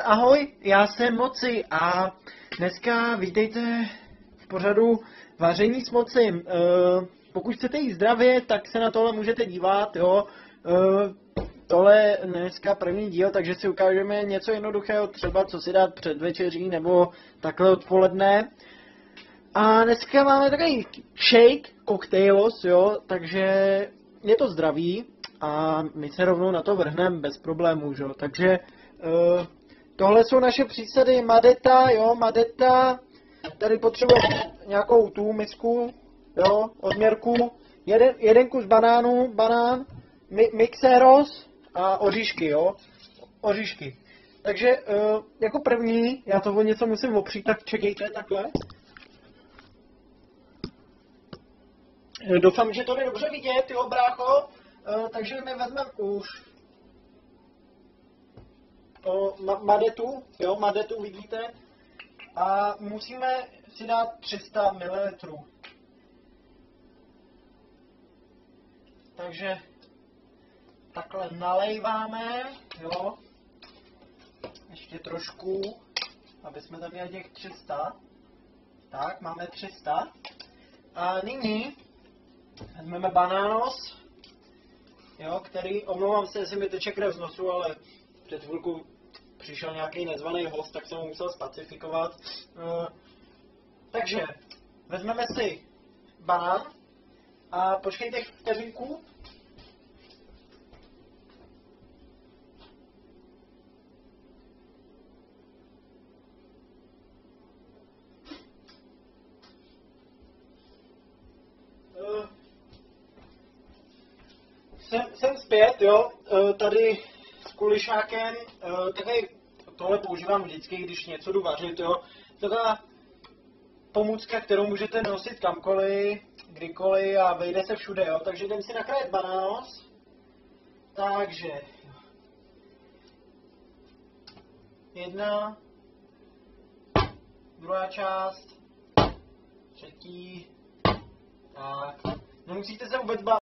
Ahoj, já jsem Moci a dneska vítejte v pořadu Vaření s Mocim. Pokud chcete jíst zdravě, tak se na tohle můžete dívat, jo. Tohle je dneska první díl, takže si ukážeme něco jednoduchého, třeba co si dát před večeří nebo takhle odpoledne. A dneska máme takový shake, cocktails, jo, takže je to zdravý a my se rovnou na to vrhneme bez problémů, jo. Takže tohle jsou naše přísady Madeta, jo, Madeta. Tady potřebujeme nějakou tu misku, jo, odměrku, jeden kus banánu, mixéros a oříšky, jo, oříšky. Takže jako první, já to o něco musím opřít, tak čekejte takhle. Doufám, že to je dobře vidět, jo, brácho, takže my vezmeme už Madetu, jo, Madetu vidíte, a musíme si dát 300 ml. Takže takhle nalejváme, jo, ještě trošku, aby jsme tam měli těch 300. Tak, máme 300. A nyní vezmeme banános, jo, který, omlouvám se, jestli mi teče krev z nosu, ale před chvilkou přišel nějaký nezvaný host, tak jsem ho musel specifikovat. Takže vezmeme si banán a počkejte vteřinku. Jsem zpět, jo, tady s kulišákem, takový, tohle používám vždycky, když něco jdu vařit, jo, taková pomůcka, kterou můžete nosit kamkoliv, kdykoliv a vejde se všude, jo, takže jdem si nakrájet banános, takže, jedna, druhá část, třetí, tak, nemusíte se vůbec bát.